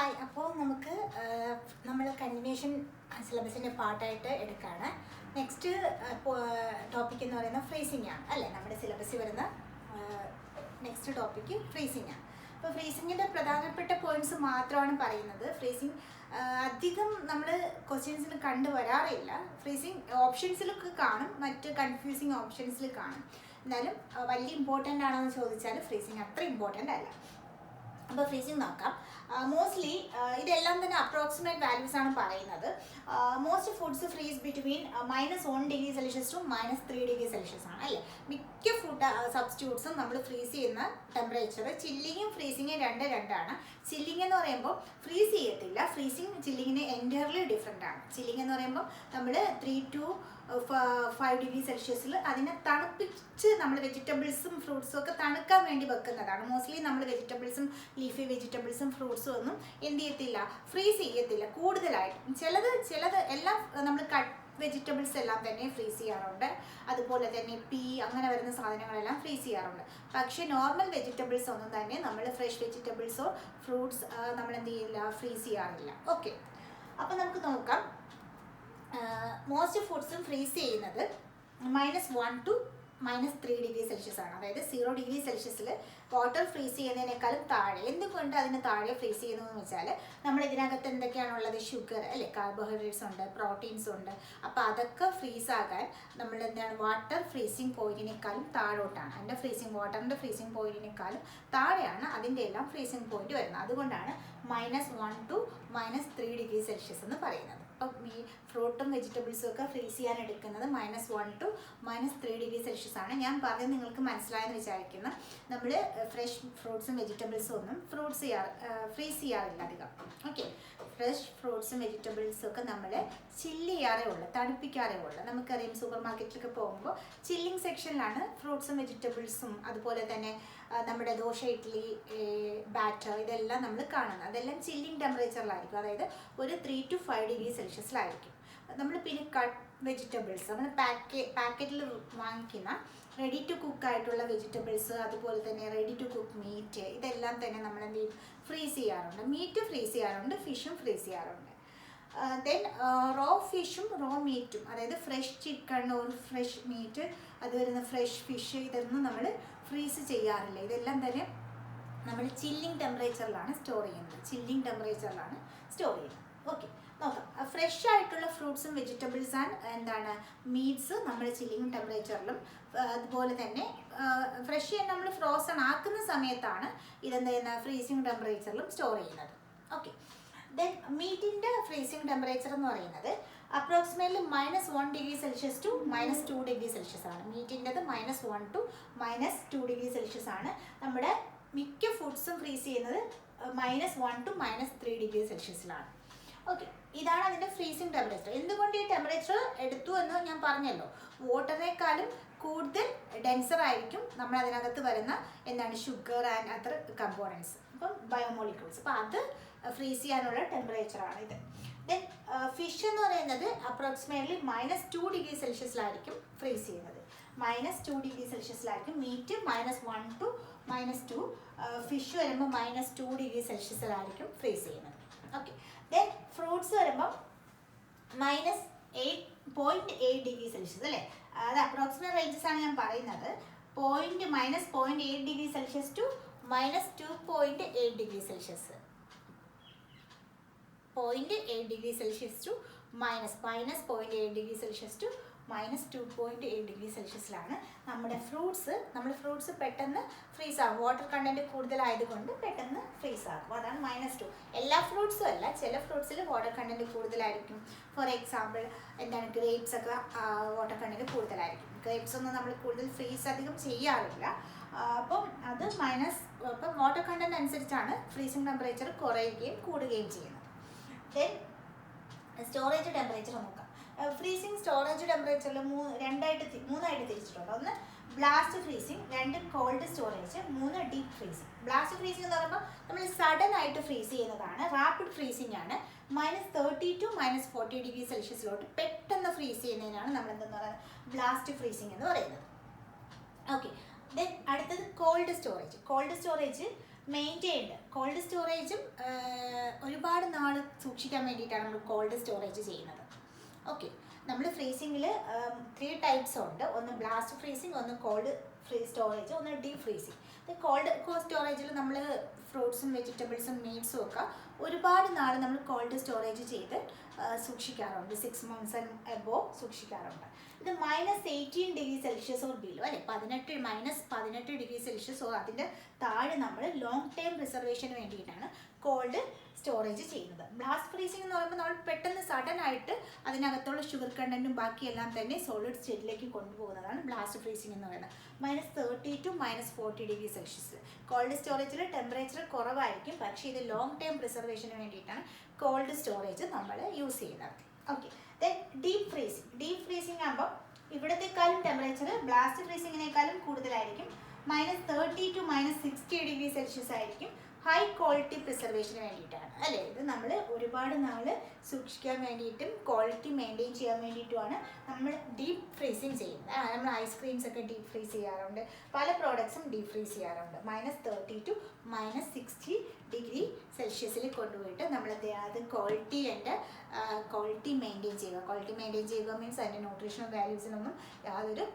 Hi, അപ്പോൾ നമുക്ക് നമ്മൾ കണ്ടിന്യൂഷൻ സിലബസിൻ്റെ പാർട്ടായിട്ട് എടുക്കുകയാണ്. നെക്സ്റ്റ് ടോപ്പിക് എന്ന് പറയുന്നത് ഫ്രീസിംഗ് ആണ് അല്ലേ. നമ്മുടെ സിലബസിൽ വരുന്ന നെക്സ്റ്റ് ടോപ്പിക്ക് ഫ്രീസിംഗ് ആണ്. അപ്പോൾ ഫ്രീസിങ്ങിൻ്റെ പ്രധാനപ്പെട്ട പോയിന്റ്സ് മാത്രമാണ് പറയുന്നത്. ഫ്രീസിങ് അധികം നമ്മൾ ക്വസ്റ്റ്യൻസിന് കണ്ടുവരാറില്ല. ഫ്രീസിങ് ഓപ്ഷൻസിലൊക്കെ കാണും, മറ്റ് കൺഫ്യൂസിങ് ഓപ്ഷൻസിൽ കാണും. എന്നാലും വലിയ ഇമ്പോർട്ടൻ്റ് ആണോ എന്ന് ചോദിച്ചാൽ ഫ്രീസിങ് അത്ര ഇമ്പോർട്ടൻ്റ് അല്ല. അപ്പോൾ ഫ്രീസിങ് നോക്കാം. മോസ്റ്റ്ലി ഇതെല്ലാം തന്നെ അപ്രോക്സിമേറ്റ് വാല്യൂസ് ആണ് പറയുന്നത്. Most foods freeze between -1°C to -3°C ആണ് അല്ലേ. മിക്ക ഫുഡ് സബ്സ്റ്റിറ്റ്യൂട്ട്സും നമ്മൾ ഫ്രീസ് ചെയ്യുന്ന ടെമ്പറേച്ചർ ചില്ലിങ്ങും ഫ്രീസിങ്ങും രണ്ടാണ്. ചില്ലിങ് എന്ന് പറയുമ്പോൾ ഫ്രീസ് ചെയ്യത്തില്ല, ഫ്രീസിങ് ചില്ലിങ്ങിന് എൻറ്റയർലി ഡിഫറെൻ്റ് ആണ്. ചില്ലിങ് എന്ന് പറയുമ്പോൾ നമ്മൾ 3 to 5°C അതിനെ തണുപ്പിച്ച് നമ്മൾ വെജിറ്റബിൾസും ഫ്രൂട്ട്സും ഒക്കെ തണുക്കാൻ വേണ്ടി വെക്കുന്നതാണ്. മോസ്റ്റ്ലി നമ്മൾ വെജിറ്റബിൾസും ലീഫി വെജിറ്റബിൾസും ഫ്രൂട്ട്സും ഒന്നും എന്ത് ചെയ്യത്തില്ല, ഫ്രീസ് ചെയ്യത്തില്ല കൂടുതലായിട്ട്. ചിലത് എല്ലാം നമ്മൾ കട്ട് വെജിറ്റബിൾസ് എല്ലാം തന്നെ ഫ്രീസ് ചെയ്യാറുണ്ട്. അതുപോലെ തന്നെ അങ്ങനെ വരുന്ന സാധനങ്ങളെല്ലാം ഫ്രീസ് ചെയ്യാറുണ്ട്. പക്ഷേ നോർമൽ വെജിറ്റബിൾസ് ഒന്നും തന്നെ നമ്മൾ ഫ്രഷ് വെജിറ്റബിൾസോ ഫ്രൂട്ട്സ് നമ്മൾ എന്ത് ചെയ്യില്ല, ഫ്രീസ് ചെയ്യാറില്ല. ഓക്കെ, അപ്പോൾ നമുക്ക് നോക്കാം. മോസ്റ്റ് ഫുഡ്സും ഫ്രീസ് ചെയ്യുന്നത് -1 to -3°C ആണ്. അതായത് 0°C വാട്ടർ ഫ്രീസ് ചെയ്യുന്നതിനേക്കാളും താഴെ. എന്തുകൊണ്ട് അതിന് താഴെ ഫ്രീസ് ചെയ്യുന്നതെന്ന് വെച്ചാൽ നമ്മൾ ഇതിനകത്ത് എന്തൊക്കെയാണുള്ളത്, ഷുഗർ അല്ലേ, കാർബോഹൈഡ്രേറ്റ്സ് ഉണ്ട്, പ്രോട്ടീൻസ് ഉണ്ട്. അപ്പോൾ അതൊക്കെ ഫ്രീസ് ആകാൻ നമ്മൾ എന്താണ്, വാട്ടർ ഫ്രീസിങ് പോയിന്റിനേക്കാളും താഴോട്ടാണ്. വാട്ടറിൻ്റെ ഫ്രീസിങ് പോയിന്റിനേക്കാളും താഴെയാണ് അതിൻ്റെ എല്ലാം ഫ്രീസിങ് പോയിന്റ് വരുന്നത്. അതുകൊണ്ടാണ് -1 to -3°C എന്ന് പറയുന്നത്. അപ്പം ഈ ഫ്രൂട്ടും വെജിറ്റബിൾസും ഒക്കെ ഫ്രീസ് ചെയ്യാൻ എടുക്കുന്നത് -1 to -3°C ആണ്. ഞാൻ പറഞ്ഞത് നിങ്ങൾക്ക് മനസ്സിലായെന്ന് വിചാരിക്കുന്നു. നമ്മൾ ഫ്രഷ് ഫ്രൂട്ട്സും വെജിറ്റബിൾസും ഒന്നും ഫ്രീസ് ചെയ്യാറില്ല അധികം. ഓക്കെ, ഫ്രഷ് ഫ്രൂട്ട്സും വെജിറ്റബിൾസും ഒക്കെ നമ്മൾ ചില്ല് ചെയ്യാറേ ഉള്ളൂ, തണുപ്പിക്കാറേ ഉള്ളൂ. നമുക്കറിയാം, സൂപ്പർ മാർക്കറ്റിലൊക്കെ പോകുമ്പോൾ ചില്ലിങ് സെക്ഷനിലാണ് ഫ്രൂട്ട്സും വെജിറ്റബിൾസും അതുപോലെ തന്നെ നമ്മുടെ ദോശ, ഇഡ്ഡലി, ബാറ്റർ ഇതെല്ലാം നമ്മൾ കാണുന്നത്. അതെല്ലാം ചില്ലിങ് ടെമ്പറേച്ചറിലായിരിക്കും. അതായത് ഒരു 3 to 5°C നമ്മൾ പിന്നെ കട്ട് വെജിറ്റബിൾസ് നമ്മൾ പാക്കറ്റിൽ വാങ്ങിക്കുന്ന റെഡി ടു കുക്ക് ആയിട്ടുള്ള വെജിറ്റബിൾസ്, അതുപോലെ തന്നെ റെഡി ടു കുക്ക് മീറ്റ്, ഇതെല്ലാം തന്നെ നമ്മൾ എന്ത് ചെയ്യും, ഫ്രീസ് ചെയ്യാറുണ്ട്. മീറ്റ് ഫ്രീസ് ചെയ്യാറുണ്ട്, ഫിഷും ഫ്രീസ് ചെയ്യാറുണ്ട്. ദെൻ റോ ഫിഷും റോ മീറ്റും, അതായത് ഫ്രഷ് ചിക്കൺ ഓർ ഫ്രഷ് മീറ്റ്, അത് വരുന്ന ഫ്രഷ് ഫിഷ്, ഇതൊന്നും നമ്മൾ ഫ്രീസ് ചെയ്യാറില്ല. ഇതെല്ലാം തന്നെ നമ്മൾ ചില്ലിങ് ടെമ്പറേച്ചറിലാണ് സ്റ്റോർ ചെയ്യുന്നത്. ഓക്കെ, നോക്കാം. ഫ്രഷ് ആയിട്ടുള്ള ഫ്രൂട്ട്സും വെജിറ്റബിൾസ് ആൻഡ് എന്താണ് മീറ്റ്സ് നമ്മൾ ചില്ലിങ് ടെമ്പറേച്ചറിലും, അതുപോലെ തന്നെ ഫ്രഷ് നമ്മൾ ഫ്രോസൺ ആക്കുന്ന സമയത്താണ് ഇതെന്ത് ചെയ്യുന്ന ഫ്രീസിങ് ടെമ്പറേച്ചറിലും സ്റ്റോർ ചെയ്യുന്നത്. ഓക്കെ, ദെൻ മീറ്റിൻ്റെ ഫ്രീസിങ് ടെമ്പറേച്ചർ എന്ന് പറയുന്നത് അപ്രോക്സിമേറ്റ്ലി -1°C to -2°C ആണ്. മീറ്റിൻ്റെത് -1 to -2°C ആണ്. നമ്മുടെ മിക്ക ഫുഡ്സും ഫ്രീസ് ചെയ്യുന്നത് -1 to -3°C. ഓക്കെ, ഇതാണ് അതിൻ്റെ ഫ്രീസിങ് ടെമ്പറേച്ചർ. എന്തുകൊണ്ട് ഈ ടെമ്പറേച്ചർ എടുത്തു എന്ന് ഞാൻ പറഞ്ഞല്ലോ. വാട്ടറിനേക്കാളും കൂടുതൽ ഡെൻസർ ആയിരിക്കും നമ്മൾ അതിനകത്ത് വരുന്ന എന്താണ് ഷുഗർ ആൻഡ് അതർ കമ്പോണൻസ്, അപ്പം ബയോമോളിക്യൂൾസ്. അപ്പോൾ അത് ഫ്രീസ് ചെയ്യാനുള്ള ടെമ്പറേച്ചറാണ് ഇത്. ദെൻ ഫിഷ് എന്ന് പറയുന്നത് അപ്രോക്സിമേറ്റ്ലി -2°C ഫ്രീസ് ചെയ്യുന്നത്. -2°C മീറ്റ് -1 to -2, ഫിഷ് വരുമ്പോൾ -2°C ഫ്രീസ് ചെയ്യുന്നത്. ഓക്കെ, ദെൻ ഫ്രൂട്ട്സ് വരുമ്പം -8.8°C അല്ലേ. അത് അപ്രോക്സിമേറ്റ് റേഞ്ചസ് ആണ് ഞാൻ പറയുന്നത്. -0.8°C to -2.8°C. 0.8°C to -0.8°C to -2.8°C നമ്മുടെ ഫ്രൂട്ട്സ് പെട്ടെന്ന് ഫ്രീസ് ആകും. വാട്ടർ കണ്ടന്റ് കൂടുതലായതുകൊണ്ട് പെട്ടെന്ന് ഫ്രീസ് ആകും. അതാണ് -2. എല്ലാ ഫ്രൂട്ട്സും അല്ല, ചില ഫ്രൂട്ട്സിൽ വാട്ടർ കണ്ടന്റ് കൂടുതലായിരിക്കും. ഫോർ എക്സാമ്പിൾ എന്താണ്, ഗ്രേപ്സ് ഒക്കെ വാട്ടർ കണ്ടന്റ് കൂടുതലായിരിക്കും. ഗ്രേപ്സ് ഒന്നും നമ്മൾ കൂടുതൽ ഫ്രീസ് അധികം ചെയ്യാറില്ല. അപ്പം അത് ഇപ്പം വാട്ടർ കണ്ടന്റ് അനുസരിച്ചാണ് ഫ്രീസിങ് ടെമ്പറേച്ചർ കുറയുകയും കൂടുകയും ചെയ്യുന്നത്. ദെൻ സ്റ്റോറേജ് ടെമ്പറേച്ചർ നോക്കാം. ഫ്രീസിങ് സ്റ്റോറേജ് ടെമ്പറേച്ചറിൽ മൂന്നായിട്ട് തിരിച്ചിട്ടുണ്ട്. ഒന്ന് blast freezing, 2 cold storage, 3 deep freezing. Blast freezing എന്ന് പറയുമ്പോൾ നമ്മൾ സഡൻ ആയിട്ട് ഫ്രീസ് ചെയ്യുന്നതാണ്. റാപ്പിഡ് ഫ്രീസിങ് ആണ്. -30 to -40°C പെട്ടെന്ന് ഫ്രീസ് ചെയ്യുന്നതിനാണ് നമ്മൾ എന്തെന്ന് പറയുന്നത്, ബ്ലാസ്റ്റ് ഫ്രീസിങ് എന്ന് പറയുന്നത്. ഓക്കെ, ദെൻ അടുത്തത് കോൾഡ് സ്റ്റോറേജ്. മെയിൻറ്റെയിൻഡ് കോൾഡ് സ്റ്റോറേജും ഒരുപാട് നാൾ സൂക്ഷിക്കാൻ വേണ്ടിയിട്ടാണ് നമ്മൾ കോൾഡ് സ്റ്റോറേജ് ചെയ്യുന്നത്. ഓക്കെ, നമ്മൾ ഫ്രീസിങ്ങിൽ 3 ടൈപ്സ് ഉണ്ട്. ഒന്ന് ബ്ലാസ്റ്റ് ഫ്രീസിങ്, ഒന്ന് കോൾഡ് ഫ്രീ സ്റ്റോറേജ്, ഒന്ന് ഡീപ് ഫ്രീസിങ്. കോൾഡ് സ്റ്റോറേജിൽ നമ്മൾ ഫ്രൂട്ട്സും വെജിറ്റബിൾസും മീറ്റ്സും ഒക്കെ ഒരുപാട് നാൾ നമ്മൾ കോൾഡ് സ്റ്റോറേജ് ചെയ്ത് സൂക്ഷിക്കാറുണ്ട്. 6 months ആൻഡ് എബോവ് സൂക്ഷിക്കാറുണ്ട്. ഇത് -18°C ഓർ ബിലോ, അല്ലെ, -18°C ഓർ അതിൻ്റെ താഴെ നമ്മൾ ലോങ് ടേം പ്രിസർവേഷന് വേണ്ടിയിട്ടാണ് കോൾഡ് സ്റ്റോറേജ് ചെയ്യുന്നത്. ബ്ലാസ്റ്റ് ഫ്രീസിംഗ് എന്ന് പറയുമ്പോൾ നമ്മൾ പെട്ടെന്ന് സഡൻ ആയിട്ട് അതിനകത്തുള്ള ഷുഗർ കണ്ടന്റും ബാക്കിയെല്ലാം തന്നെ സോളിഡ് സ്റ്റേറ്റിലേക്ക് കൊണ്ടുപോകുന്നതാണ് ബ്ലാസ്റ്റ് ഫ്രീസിംഗ് എന്ന് പറയുന്നത്. -30 to -40°C. കോൾഡ് സ്റ്റോറേജിൽ ടെമ്പറേച്ചർ കുറവായിരിക്കും, പക്ഷേ ഇത് ലോങ് ടേം പ്രിസർവേഷന് വേണ്ടിയിട്ടാണ് കോൾഡ് സ്റ്റോറേജ് നമ്മൾ യൂസ് ചെയ്യുന്നത്. ഓക്കെ, ദെൻ ഡീപ് ഫ്രീസിംഗ് ആകുമ്പോൾ ഇവിടത്തെക്കാളും ടെമ്പറേച്ചർ ബ്ലാസ്റ്റ് ഫ്രീസിങ്ങിനേക്കാളും കൂടുതലായിരിക്കും. -30 to -60°C ആയിരിക്കും. ഹൈ ക്വാളിറ്റി പ്രിസർവേഷന് വേണ്ടിയിട്ടാണ്, അല്ലേ. ഇത് നമ്മൾ ഒരുപാട് നാൾ സൂക്ഷിക്കാൻ വേണ്ടിയിട്ടും ക്വാളിറ്റി മെയിൻറ്റെയിൻ ചെയ്യാൻ വേണ്ടിയിട്ടുമാണ് നമ്മൾ ഡീപ്പ് ഫ്രീസിങ് ചെയ്യുന്നത്. നമ്മൾ ഐസ്ക്രീംസ് ഒക്കെ ഡീപ്പ് ഫ്രീസ് ചെയ്യാറുണ്ട്, പല പ്രോഡക്ട്സും ഡീപ്പ് ഫ്രീസ് ചെയ്യാറുണ്ട്. -30 to -60°C കൊണ്ടുപോയിട്ട് നമ്മളത് ക്വാളിറ്റി മെയിൻറ്റെയിൻ ചെയ്യുക. ക്വാളിറ്റി മെയിൻറ്റെയിൻ ചെയ്യുക മീൻസ് അതിൻ്റെ ന്യൂട്രീഷണൽ വാല്യൂസിനൊന്നും യാതൊരു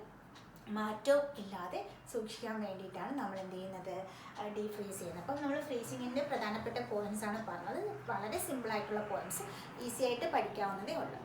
മാറ്റവും ഇല്ലാതെ സൂക്ഷിക്കാൻ വേണ്ടിയിട്ടാണ് നമ്മൾ എന്ത് ചെയ്യുന്നത്, ഡീപ് ഫ്രീസ് ചെയ്യുന്നത്. അപ്പം നമ്മൾ ഫ്രീസിങ്ങിൻ്റെ പ്രധാനപ്പെട്ട പോയിൻറ്റ്സ് ആണ് പറഞ്ഞത്. വളരെ സിമ്പിളായിട്ടുള്ള പോയിൻറ്റ്സ്, ഈസി ആയിട്ട് പഠിക്കാവുന്നതേ ഉള്ളൂ.